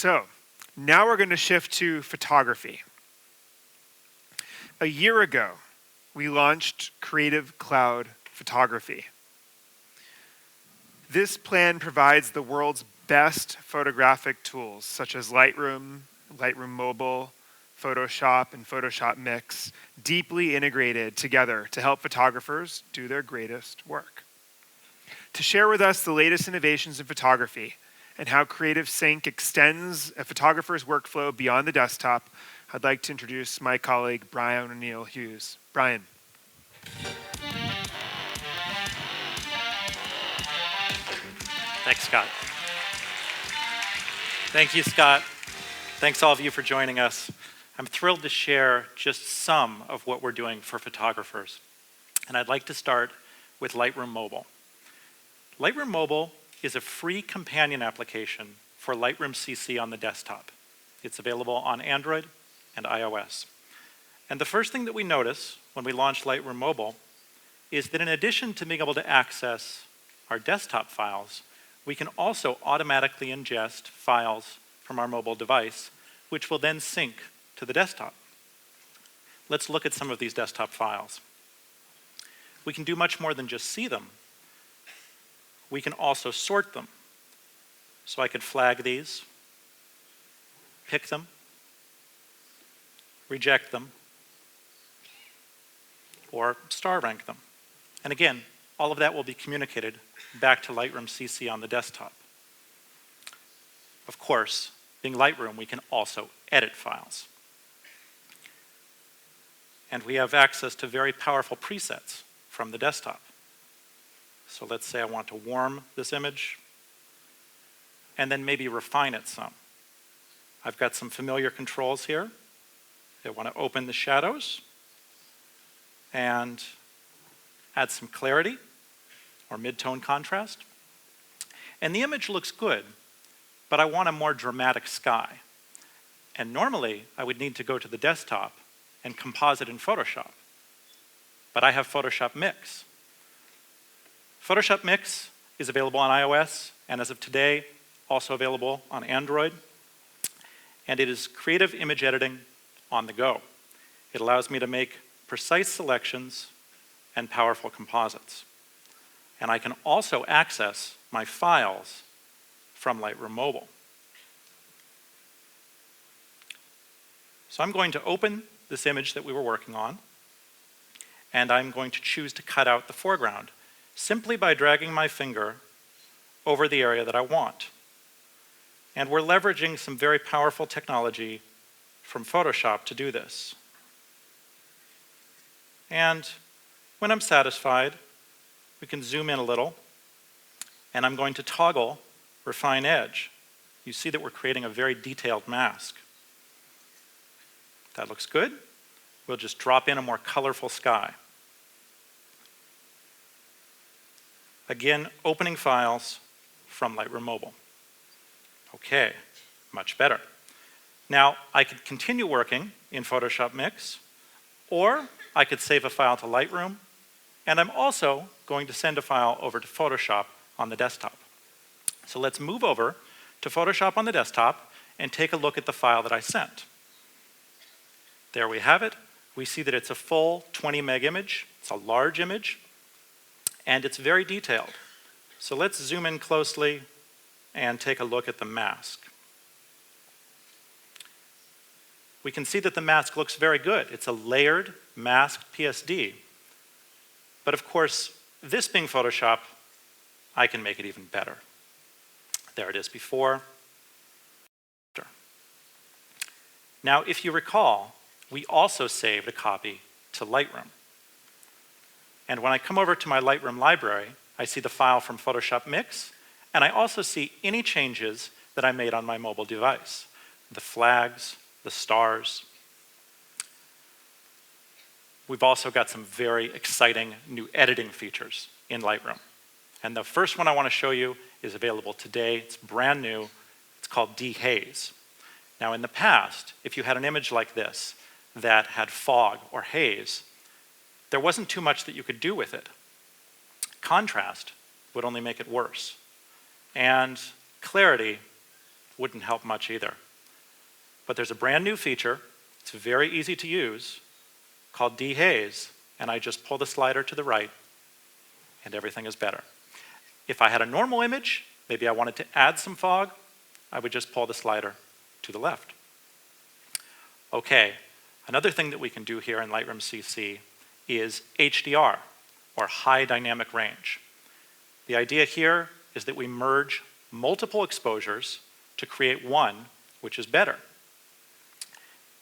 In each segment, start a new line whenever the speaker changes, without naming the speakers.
So, now we're going to shift to photography. A year ago, we launched Creative Cloud Photography. This plan provides the world's best photographic tools, such as Lightroom, Lightroom Mobile, Photoshop, and Photoshop Mix, deeply integrated together to help photographers do their greatest work. To share with us the latest innovations in photography and how Creative Sync extends a photographer's workflow beyond the desktop, I'd like to introduce my colleague, Brian O'Neill Hughes. Brian.
Thanks, Scott. Thank you, Scott. Thanks all of you for joining us. I'm thrilled to share just some of what we're doing for photographers. And I'd like to start with Lightroom Mobile. Lightroom Mobile is a free companion application for Lightroom CC on the desktop. It's available on Android and iOS. And the first thing that we notice when we launch Lightroom Mobile is that in addition to being able to access our desktop files, we can also automatically ingest files from our mobile device, which will then sync to the desktop. Let's look at some of these desktop files. We can do much more than just see them. We can also sort them. So I could flag these, pick them, reject them, or star rank them. And again, all of that will be communicated back to Lightroom CC on the desktop. Of course, being Lightroom, we can also edit files. And we have access to very powerful presets from the desktop. So let's say I want to warm this image and then maybe refine it some. I've got some familiar controls here. I want to open the shadows and add some clarity or mid-tone contrast. And the image looks good, but I want a more dramatic sky. And normally, I would need to go to the desktop and composite in Photoshop. But I have Photoshop Mix. Photoshop Mix is available on iOS, and as of today, also available on Android. And it is creative image editing on the go. It allows me to make precise selections and powerful composites. And I can also access my files from Lightroom Mobile. So I'm going to open this image that we were working on, and I'm going to choose to cut out the foreground simply by dragging my finger over the area that I want. And we're leveraging some very powerful technology from Photoshop to do this. And when I'm satisfied, we can zoom in a little, and I'm going to toggle Refine Edge. You see that we're creating a very detailed mask. That looks good. We'll just drop in a more colorful sky. Again, opening files from Lightroom Mobile. Okay, much better. Now, I could continue working in Photoshop Mix, or I could save a file to Lightroom, and I'm also going to send a file over to Photoshop on the desktop. So let's move over to Photoshop on the desktop and take a look at the file that I sent. There we have it. We see that it's a full 20 meg image. It's a large image, and it's very detailed. So let's zoom in closely and take a look at the mask. We can see that the mask looks very good. It's a layered, masked PSD. But of course, this being Photoshop, I can make it even better. There it is before. After. Now, if you recall, we also saved a copy to Lightroom. And when I come over to my Lightroom library, I see the file from Photoshop Mix, and I also see any changes that I made on my mobile device. The flags, the stars. We've also got some very exciting new editing features in Lightroom. And the first one I want to show you is available today. It's brand new. It's called Dehaze. Now, in the past, if you had an image like this that had fog or haze, there wasn't too much that you could do with it. Contrast would only make it worse. And clarity wouldn't help much either. But there's a brand new feature, it's very easy to use, called dehaze, and I just pull the slider to the right, and everything is better. If I had a normal image, maybe I wanted to add some fog, I would just pull the slider to the left. Okay, another thing that we can do here in Lightroom CC is HDR, or high dynamic range. The idea here is that we merge multiple exposures to create one which is better.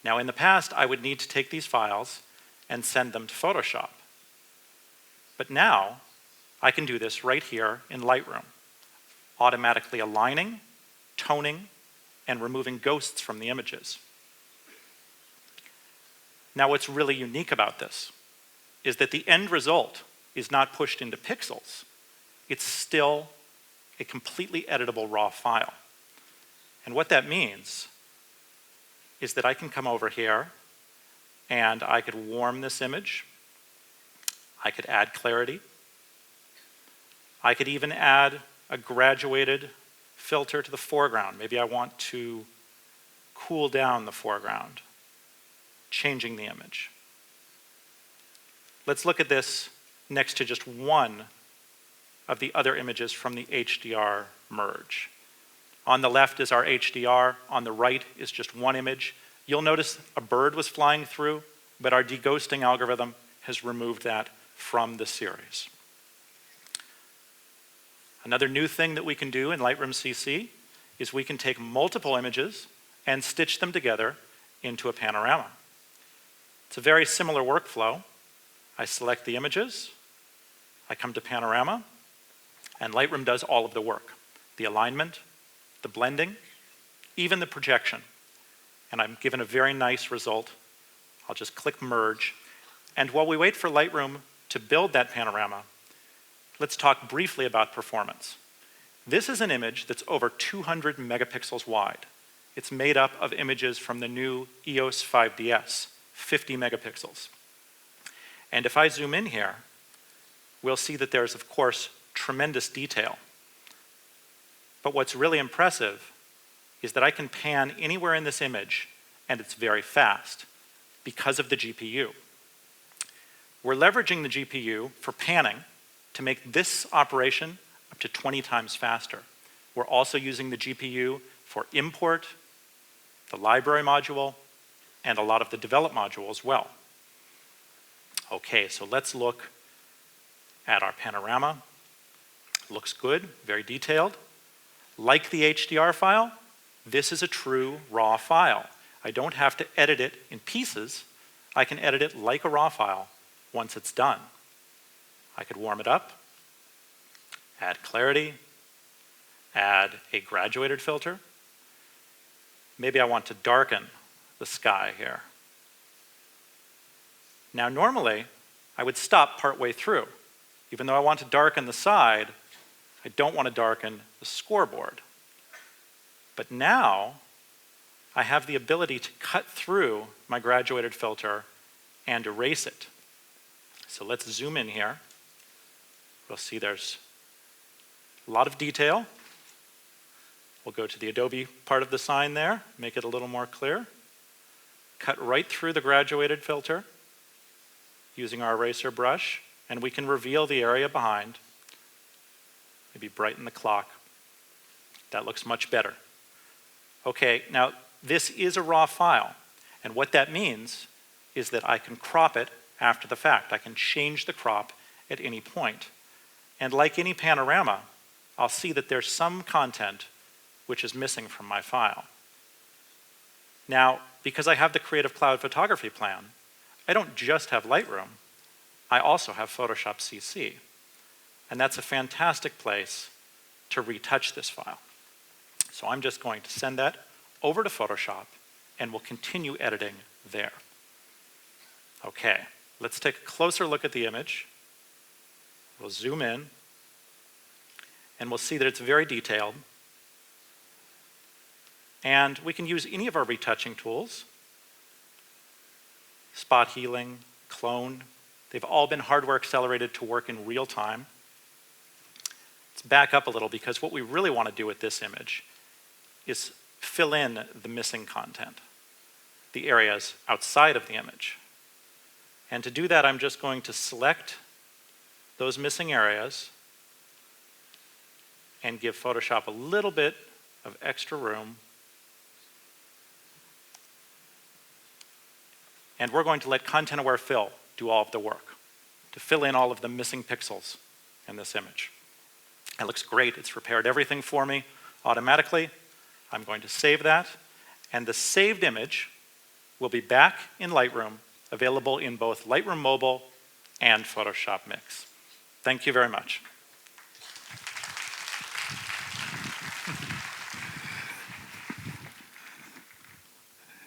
Now in the past, I would need to take these files and send them to Photoshop. But now, I can do this right here in Lightroom, automatically aligning, toning, and removing ghosts from the images. Now what's really unique about this is that the end result is not pushed into pixels. It's still a completely editable raw file. And what that means is that I can come over here and I could warm this image. I could add clarity. I could even add a graduated filter to the foreground. Maybe I want to cool down the foreground, changing the image. Let's look at this next to just one of the other images from the HDR merge. On the left is our HDR, on the right is just one image. You'll notice a bird was flying through, but our deghosting algorithm has removed that from the series. Another new thing that we can do in Lightroom CC is we can take multiple images and stitch them together into a panorama. It's a very similar workflow. I select the images, I come to panorama, and Lightroom does all of the work. The alignment, the blending, even the projection. And I'm given a very nice result. I'll just click merge. And while we wait for Lightroom to build that panorama, let's talk briefly about performance. This is an image that's over 200 megapixels wide. It's made up of images from the new EOS 5DS, 50 megapixels. And if I zoom in here, we'll see that there's, of course, tremendous detail. But what's really impressive is that I can pan anywhere in this image, and it's very fast because of the GPU. We're leveraging the GPU for panning to make this operation up to 20 times faster. We're also using the GPU for import, the library module, and a lot of the develop module as well. Okay, so let's look at our panorama. Looks good, very detailed. Like the HDR file, this is a true raw file. I don't have to edit it in pieces. I can edit it like a raw file once it's done. I could warm it up, add clarity, add a graduated filter. Maybe I want to darken the sky here. Now normally, I would stop partway through. Even though I want to darken the side, I don't want to darken the scoreboard. But now, I have the ability to cut through my graduated filter and erase it. So let's zoom in here. We'll see there's a lot of detail. We'll go to the Adobe part of the sign there, make it a little more clear. Cut right through the graduated filter using our eraser brush, and we can reveal the area behind. Maybe brighten the clock. That looks much better. Okay, now this is a raw file, and what that means is that I can crop it after the fact. I can change the crop at any point. And like any panorama, I'll see that there's some content which is missing from my file. Now, because I have the Creative Cloud Photography plan, I don't just have Lightroom, I also have Photoshop CC. And that's a fantastic place to retouch this file. So I'm just going to send that over to Photoshop, and we'll continue editing there. Okay, let's take a closer look at the image. We'll zoom in, and we'll see that it's very detailed. And we can use any of our retouching tools. Spot healing, clone. They've all been hardware accelerated to work in real time. Let's back up a little, because what we really want to do with this image is fill in the missing content, the areas outside of the image. And to do that, I'm just going to select those missing areas and give Photoshop a little bit of extra room. And we're going to let content-aware fill do all of the work, to fill in all of the missing pixels in this image. It looks great. It's prepared everything for me automatically. I'm going to save that, and the saved image will be back in Lightroom, available in both Lightroom Mobile and Photoshop Mix. Thank you very much.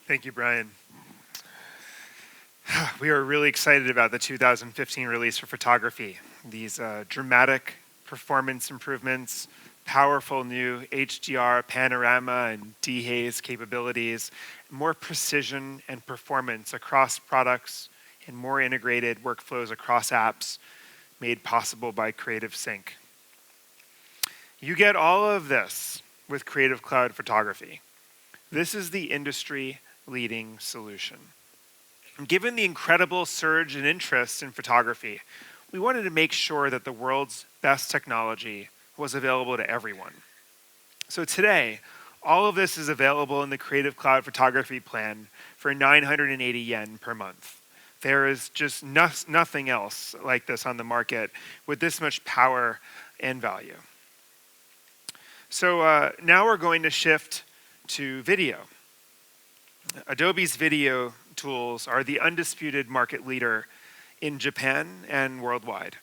Thank you, Brian. We are really excited about the 2015 release for photography. These dramatic performance improvements, powerful new HDR, panorama, and dehaze capabilities, more precision and performance across products, and more integrated workflows across apps made possible by Creative Sync. You get all of this with Creative Cloud Photography. This is the industry-leading solution. Given the incredible surge in interest in photography, we wanted to make sure that the world's best technology was available to everyone. So today, all of this is available in the Creative Cloud Photography plan for 980 yen per month. There is just nothing else like this on the market with this much power and value. So now we're going to shift to video. Adobe's video tools are the undisputed market leader in Japan and worldwide.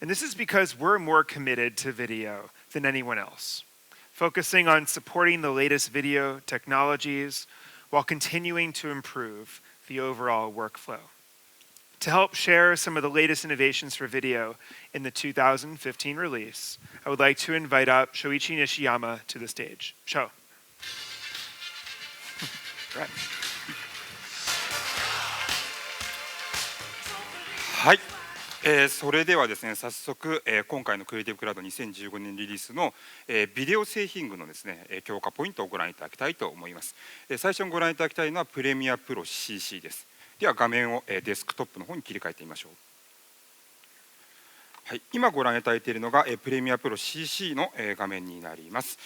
And this is because we're more committed to video than anyone else, focusing on supporting the latest video technologies while continuing to improve the overall workflow. To help share some of the latest innovations for video in the 2015 release, I would like to invite up Shoichi Nishiyama to the stage. Sho. Right.
はい、それではですね、早速、今回のクリエイティブクラウド2015年リリースの、ビデオ製品群のですね、強化ポイントをご覧いただきたいと思います。最初にご覧いただきたいのはプレミアプロ CC です。では画面を、デスクトップの方に切り替えてみましょう。はい、今ご覧いただいているのがプレミアプロ CC の画面になります。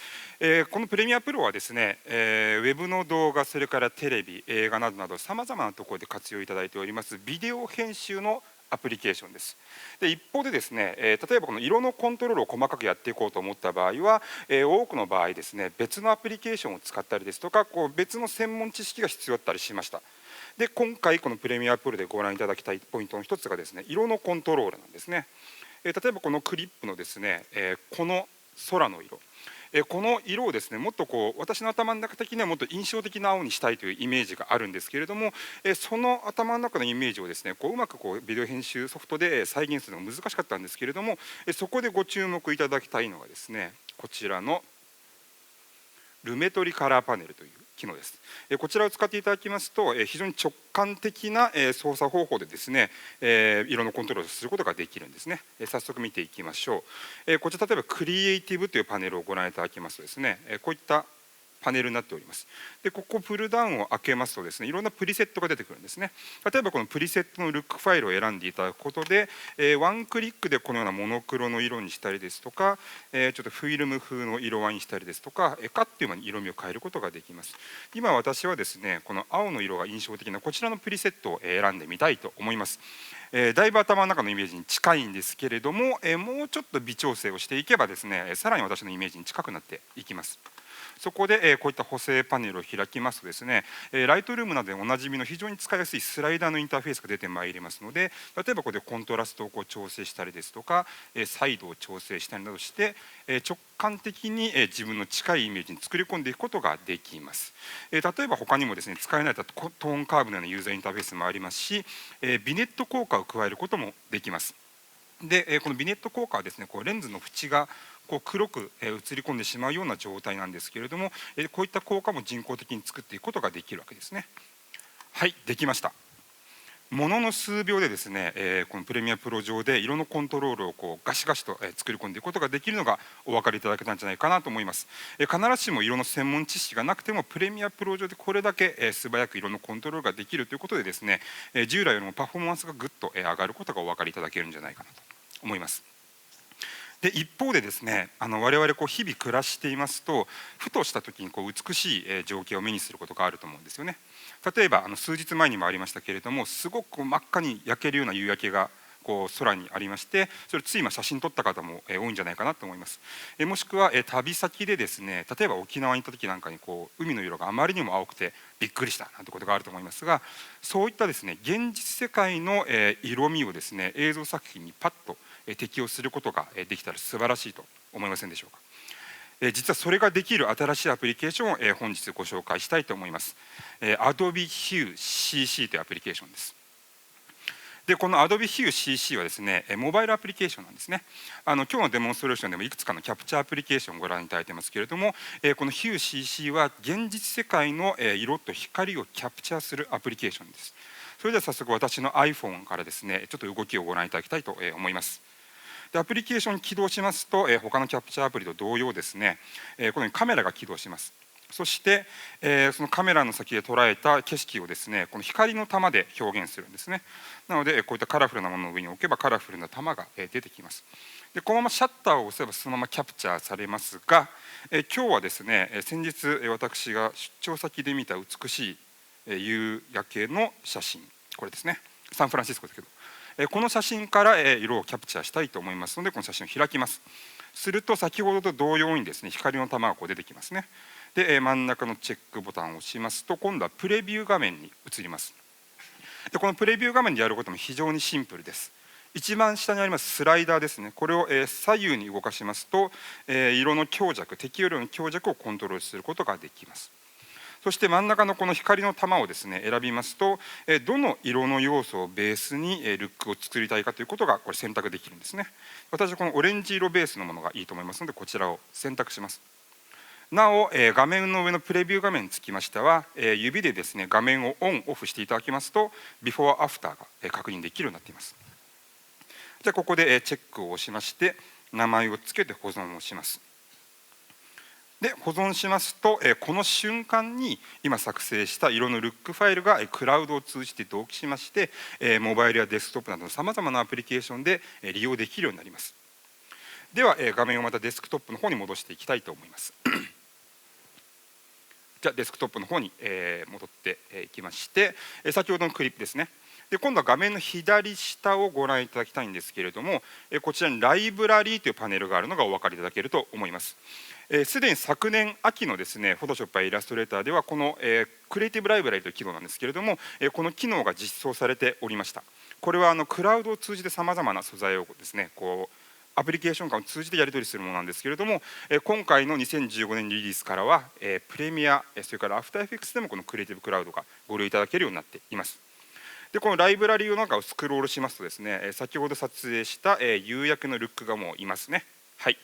このプレミアプロはですね、ウェブの動画、それからテレビ、映画などなどさまざまなところで活用いただいておりますビデオ編集のアプリケーションです。で一方でですね、例えばこの色のコントロールを細かくやっていこうと思った場合は、多くの場合ですね、別のアプリケーションを使ったりですとか、別の専門知識が必要だったりしました。で今回このプレミアプロでご覧いただきたいポイントの一つがですね、色のコントロールなんですね。例えばこのクリップのですね、この空の色、この色をですね、もっと私の頭の中的にはもっと印象的な青にしたいというイメージがあるんですけれども、その頭の中のイメージをですね、うまくビデオ編集ソフトで再現するのが難しかったんですけれども、そこでご注目いただきたいのがですね、こちらのルメトリカラーパネルという機能です。こちらを使っていただきますと、非常に直感的な操作方法でですね、色のコントロールをすることができるんですね。早速見ていきましょう。こちら例えばクリエイティブというパネルをご覧いただきますとですね、こういったパネルになっております。でここプルダウンを開けますとですね、いろんなプリセットが出てくるんですね。例えばこのプリセットのルックファイルを選んでいただくことで、ワンクリックでこのようなモノクロの色にしたりですとか、ちょっとフィルム風の色合いにしたりですとか、カッという間に色味を変えることができます。今私はですね、この青の色が印象的なこちらのプリセットを選んでみたいと思います。だいぶ頭の中のイメージに近いんですけれども、もうちょっと微調整をしていけばですね、さらに私のイメージに近くなっていきます。そこでこういった補正パネルを開きますとですね、ライトルームなどでおなじみの非常に使いやすいスライダーのインターフェースが出てまいりますので、例えばここでコントラストを調整したりですとか、サイドを調整したりなどして、直感的に自分の近いイメージに作り込んでいくことができます。例えば他にもですね、使い慣れたトーンカーブのようなユーザーインターフェースもありますし、ビネット効果を加えることもできます。でこのビネット効果はですね、レンズの縁が黒く映り込んでしまうような状態なんですけれども、こういった効果も人工的に作っていくことができるわけですね。はい、できました。ものの数秒でですね、このプレミアプロ上で色のコントロールをこうガシガシと作り込んでいくことができるのがお分かりいただけたんじゃないかなと思います。必ずしも色の専門知識がなくてもプレミアプロ上でこれだけ素早く色のコントロールができるということでですね、従来よりもパフォーマンスがぐっと上がることがお分かりいただけるんじゃないかなと思います。で一方でですね、我々こう日々暮らしていますと、ふとした時にこう美しい情景を目にすることがあると思うんですよね。例えば数日前にもありましたけれども、すごく真っ赤に焼けるような夕焼けがこう空にありまして、それつい今写真撮った方も多いんじゃないかなと思います。もしくは旅先でですね、例えば沖縄に行った時なんかにこう海の色があまりにも青くてびっくりしたなんてことがあると思いますが、そういったですね現実世界の色味をですね映像作品にパッと適用することができたら素晴らしいと思いませんでしょうか。実はそれができる新しいアプリケーションを本日ご紹介したいと思います。Adobe Hue CC というアプリケーションです。でこの Adobe Hue CC はですねモバイルアプリケーションなんですね。今日のデモンストレーションでもいくつかのキャプチャーアプリケーションをご覧いただいてますけれども、この Hue CC は現実世界の色と光をキャプチャーするアプリケーションです。それでは早速私の iPhone からですねちょっと動きをご覧いただきたいと思います。でアプリケーション起動しますと、他のキャプチャーアプリと同様ですね、このようにカメラが起動します。そして、そのカメラの先で捉えた景色をですねこの光の玉で表現するんですね。なのでこういったカラフルなものの上に置けばカラフルな玉が出てきます。でこのままシャッターを押せばそのままキャプチャーされますが、今日はですね先日私が出張先で見た美しい夕焼けの写真、これですね、サンフランシスコですけど、この写真から色をキャプチャーしたいと思いますので、この写真を開きます。すると先ほどと同様にですね光の玉がこう出てきますね。で真ん中のチェックボタンを押しますと今度はプレビュー画面に移ります。でこのプレビュー画面でやることも非常にシンプルです。一番下にありますスライダーですね、これを左右に動かしますと色の強弱、適用量の強弱をコントロールすることができます。そして真ん中のこの光の玉をですね選びますと、どの色の要素をベースにルックを作りたいかということがこれ選択できるんですね。私はこのオレンジ色ベースのものがいいと思いますのでこちらを選択します。なお画面の上のプレビュー画面につきましては指でですね画面をオンオフしていただきますとビフォーアフターが確認できるようになっています。じゃあここでチェックを押しまして名前をつけて保存をします。で保存しますとこの瞬間に今作成した色のルックファイルがクラウドを通じて同期しましてモバイルやデスクトップなどのさまざまなアプリケーションで利用できるようになります。では画面をまたデスクトップの方に戻していきたいと思います。じゃあデスクトップの方に戻っていきまして先ほどのクリップですね。で今度は画面の左下をご覧いただきたいんですけれどもこちらにライブラリーというパネルがあるのがお分かりいただけると思います。すでに昨年秋のですね Photoshop やイラストレーターではこのクリエイティブライブラリという機能なんですけれどもこの機能が実装されておりました。これはクラウドを通じてさまざまな素材をですねこうアプリケーション間を通じてやり取りするものなんですけれども今回の2015年リリースからはプレミアそれからアフターエフェクツでもこのクリエイティブクラウドがご利用いただけるようになっています。でこのライブラリの中をスクロールしますとですね先ほど撮影した夕焼けのルックがもういますね。はい、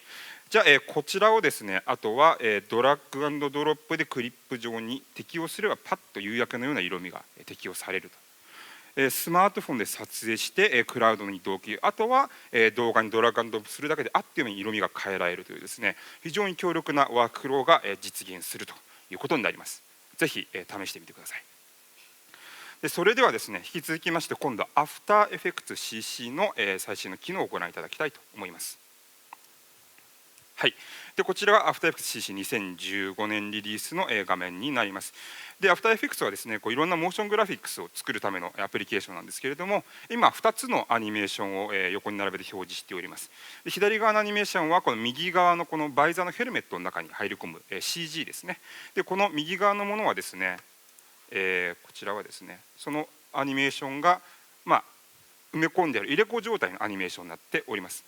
じゃあこちらをですねあとはドラッグ&ドロップでクリップ上に適用すればパッと夕焼けのような色味が適用されると。スマートフォンで撮影してクラウドに同期、あとは動画にドラッグ&ドロップするだけであっという間に色味が変えられるというですね非常に強力なワークフローが実現するということになります。ぜひ試してみてください。でそれではですね引き続きまして今度はアフターエフェクツ CC の最新の機能をご覧いただきたいと思います。はい、でこちらが After Effects CC2015 年リリースの画面になります。で After Effects はですねこういろんなモーショングラフィックスを作るためのアプリケーションなんですけれども今2つのアニメーションを横に並べて表示しております。で左側のアニメーションはこの右側のこのバイザーのヘルメットの中に入り込む CG ですね。でこの右側のものはですねこちらはですねそのアニメーションが埋め込んである入れ子状態のアニメーションになっております。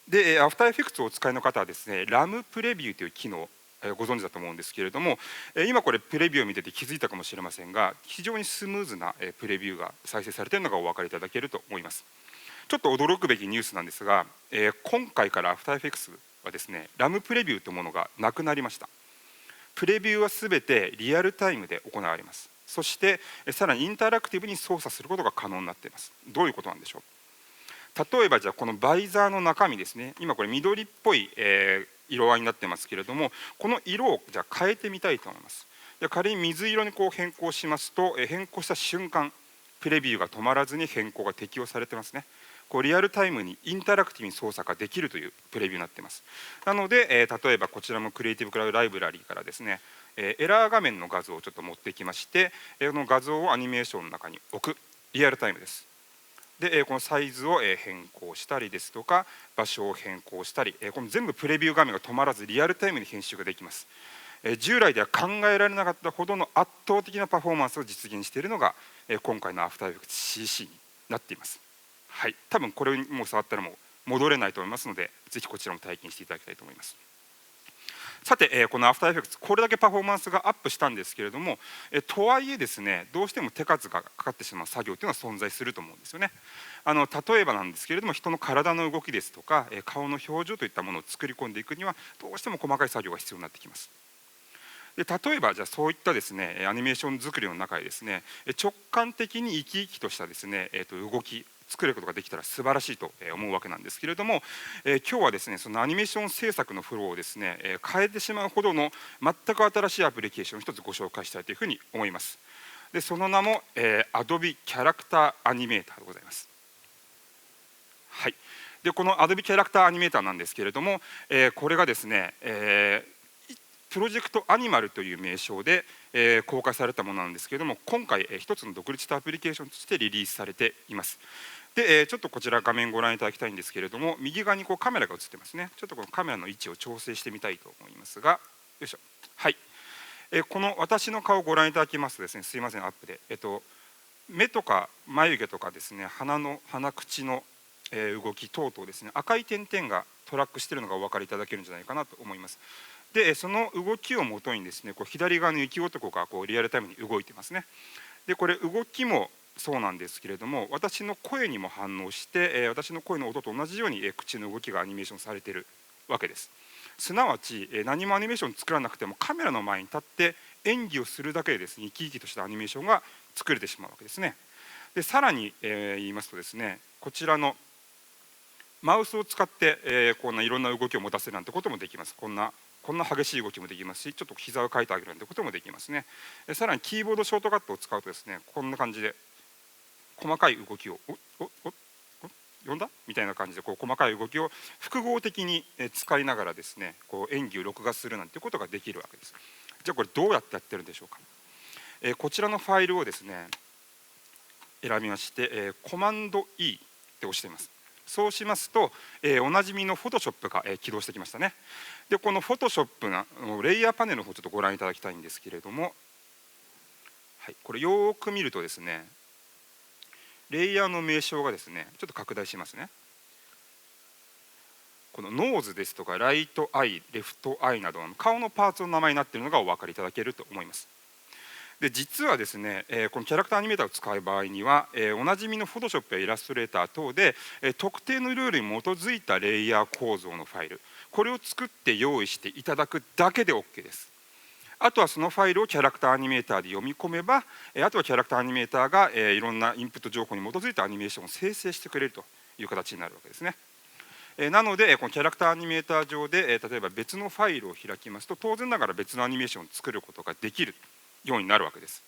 でアフターエフェクツをお使いの方はですねラムプレビューという機能ご存知だと思うんですけれども今これプレビューを見てて気づいたかもしれませんが非常にスムーズなプレビューが再生されているのがお分かりいただけると思います。ちょっと驚くべきニュースなんですが今回からアフターエフェクツはですねラムプレビューというものがなくなりました。プレビューはすべてリアルタイムで行われます。そしてさらにインタラクティブに操作することが可能になっています。どういうことなんでしょう。例えばじゃあこのバイザーの中身ですね、今これ緑っぽい色合いになってますけれども、この色をじゃあ変えてみたいと思います。じゃあ仮に水色にこう変更しますと、変更した瞬間プレビューが止まらずに変更が適用されてますね。こうリアルタイムにインタラクティブに操作ができるというプレビューになっています。なので、例えばこちらもクリエイティブクラウドライブラリーからですね、エラー画面の画像をちょっと持ってきまして、この画像をアニメーションの中に置く、リアルタイムです。で、このサイズを変更したりですとか、場所を変更したり、この全部プレビュー画面が止まらずリアルタイムに編集ができます。従来では考えられなかったほどの圧倒的なパフォーマンスを実現しているのが今回のアフターエフェクツ CC になっています。はい、多分これにもう触ったらもう戻れないと思いますので、ぜひこちらも体験していただきたいと思います。さて、このアフターエフェクツこれだけパフォーマンスがアップしたんですけれども、とはいえですね、どうしても手数がかかってしまう作業というのは存在すると思うんですよね。例えばなんですけれども、人の体の動きですとか顔の表情といったものを作り込んでいくにはどうしても細かい作業が必要になってきます。で例えばじゃあそういったですねアニメーション作りの中でですね、直感的に生き生きとしたですね、動き作ることができたら素晴らしいと思うわけなんですけれども、今日はですねそのアニメーション制作のフローをですね変えてしまうほどの全く新しいアプリケーションを一つご紹介したいというふうに思います。でその名も、Adobe キャラクターアニメーターでございます。はい、でこの Adobe キャラクターアニメーターなんですけれども、これがですね、プロジェクトアニマルという名称で、公開されたものなんですけれども、今回、一つの独立したアプリケーションとしてリリースされています。で、ちょっとこちら画面ご覧いただきたいんですけれども、右側にこうカメラが映ってますね。ちょっとこのカメラの位置を調整してみたいと思いますが、よいしょ。はい、この私の顔をご覧いただきますとですね、すいませんアップで、目とか眉毛とかですね、鼻口の動き等々ですね、赤い点々がトラックしているのがお分かりいただけるんじゃないかなと思います。でその動きをもとにですね、こう左側の雪男がこうリアルタイムに動いてますね。でこれ動きもそうなんですけれども、私の声にも反応して、私の声の音と同じように口の動きがアニメーションされているわけです。すなわち何もアニメーション作らなくてもカメラの前に立って演技をするだけでですね、生き生きとしたアニメーションが作れてしまうわけですね。でさらに、言いますとですね、こちらのマウスを使って、こんないろんな動きを持たせるなんてこともできます。こんな激しい動きもできますし、ちょっと膝をかいてあげるなんてこともできますね。さらにキーボードショートカットを使うとですね、こんな感じで細かい動きを読んだみたいな感じでこう細かい動きを複合的に使いながらですね、こう演技を録画するなんてことができるわけです。じゃあこれどうやってやってるんでしょうか。こちらのファイルをですね選びまして、コマンド E って押しています。そうしますと、おなじみの Photoshop が、起動してきましたね。でこの Photoshop のレイヤーパネルの方をちょっとご覧いただきたいんですけれども、はい、これよく見るとですね、レイヤーの名称がですね、ちょっと拡大しますね。このノーズですとかライトアイ、レフトアイなどの顔のパーツの名前になっているのがお分かりいただけると思います。で実はですね、このキャラクターアニメーターを使う場合には、おなじみの Photoshop やイラストレーター等で、特定のルールに基づいたレイヤー構造のファイル、これを作って用意していただくだけで OK です。あとはそのファイルをキャラクターアニメーターで読み込めば、あとはキャラクターアニメーターがいろんなインプット情報に基づいたアニメーションを生成してくれるという形になるわけですね。なのでこのキャラクターアニメーター上で例えば別のファイルを開きますと、当然ながら別のアニメーションを作ることができるようになるわけです。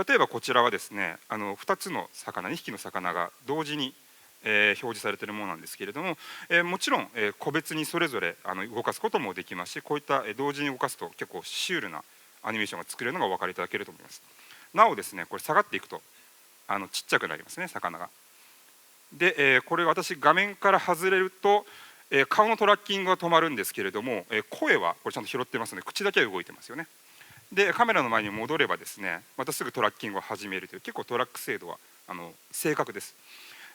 例えばこちらはですね、2つの魚、2匹の魚が同時に表示されているものなんですけれども、もちろん個別にそれぞれ動かすこともできますし、こういった同時に動かすと結構シュールなアニメーションが作れるのがお分かりいただけると思います。なおですね、これ下がっていくとちっちゃくなりますね、魚が。で、これ私画面から外れると顔のトラッキングが止まるんですけれども、声はこれちゃんと拾ってますので口だけは動いてますよね。でカメラの前に戻ればですね、またすぐトラッキングを始めるという結構トラック精度は正確です。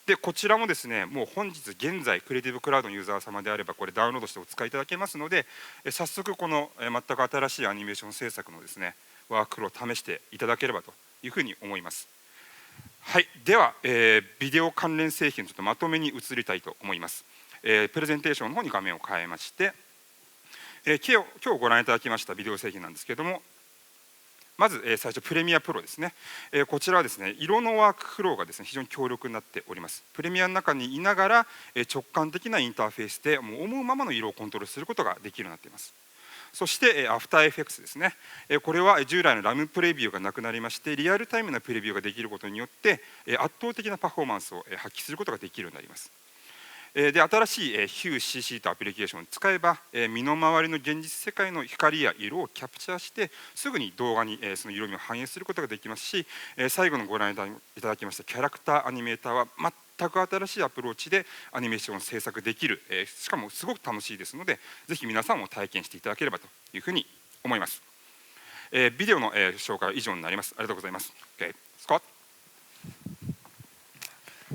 でこちらもですね、もう本日現在クリエイティブクラウドのユーザー様であればこれダウンロードしてお使いいただけますので、早速この全く新しいアニメーション制作のですねワークフローを試していただければというふうに思います。はい、では、ビデオ関連製品のちょっとまとめに移りたいと思います。プレゼンテーションの方に画面を変えまして、今日ご覧いただきましたビデオ製品なんですけれども、まず、最初プレミアプロですね、こちらはですね色のワークフローがですね非常に強力になっております。プレミアの中にいながら、直感的なインターフェースでもう思うままの色をコントロールすることができるようになっています。そして、アフターエフェクツですね、これは従来のラムプレビューがなくなりましてリアルタイムなプレビューができることによって、圧倒的なパフォーマンスを発揮することができるようになります。で新しい HughCC とアプリケーションを使えば身の回りの現実世界の光や色をキャプチャーしてすぐに動画にその色味を反映することができますし、最後のご覧いただきましたキャラクターアニメーターは全く新しいアプローチでアニメーションを制作できる、しかもすごく楽しいですのでぜひ皆さんも体験していただければというふうに思います。ビデオの、紹介は以上になります。ありがとうございます。Okay. Scott?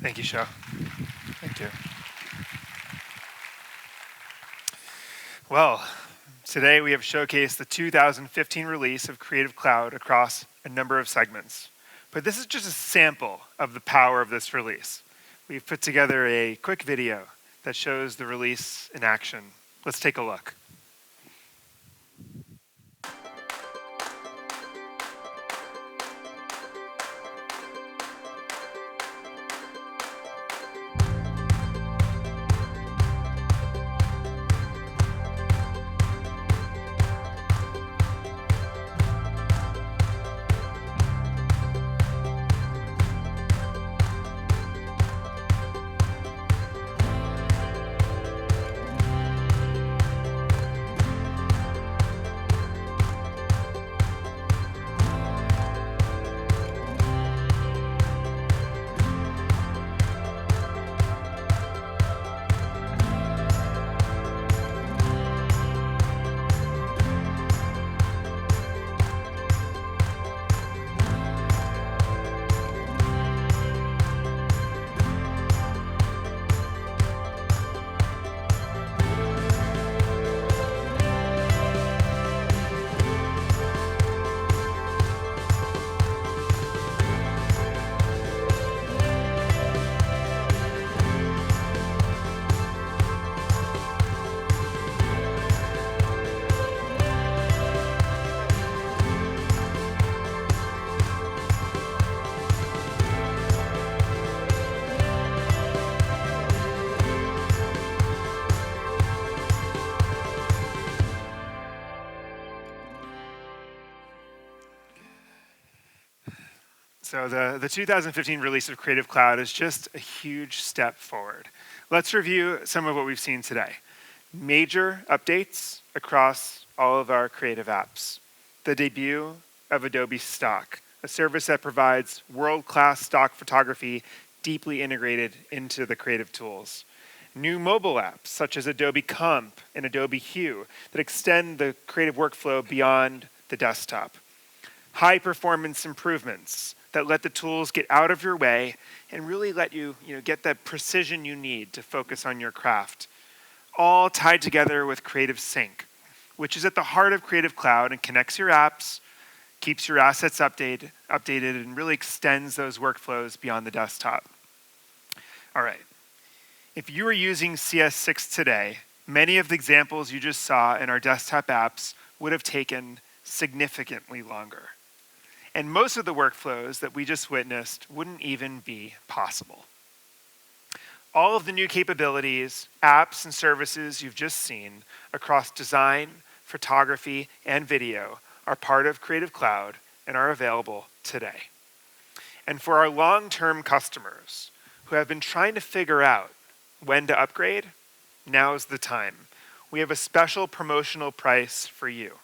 Thank you, Sho. Thank you. Well, today we have showcased the 2015 release of Creative Cloud across a number of segments. But this is just a sample of the power of this release. We've put together a quick video that shows the release in action. Let's take a look. So the 2015 release of Creative Cloud is just a huge step forward. Let's review some of what we've seen today. Major updates across all of our creative apps. The debut of Adobe Stock, a service that provides world-class stock photography deeply integrated into the creative tools. New mobile apps such as Adobe Comp and Adobe Hue that extend the creative workflow beyond the desktop. High performance improvements that let the tools get out of your way and really let you, get that precision you need to focus on your craft. All tied together with Creative Sync, which is at the heart of Creative Cloud and connects your apps, keeps your assets updated, and really extends those workflows beyond the desktop. All right. If you are using CS6 today, many of the examples you just saw in our desktop apps would have taken significantly longer. And most of the workflows that we just witnessed wouldn't even be possible. All of the new capabilities, apps, and services you've just seen across design, photography, and video are part of Creative Cloud and are available today. And for our long-term customers who have been trying to figure out when to upgrade, now's the time. We have a special promotional price for you.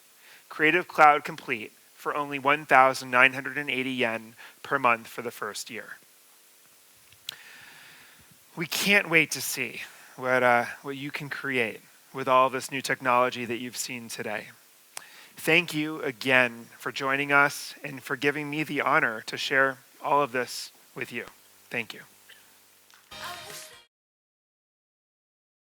Creative Cloud Complete for only 1,980 yen per month for the first year. We can't wait to see what you can create with all this new technology that you've seen today. Thank you again for joining us and for giving me the honor to share all of this with you. Thank you.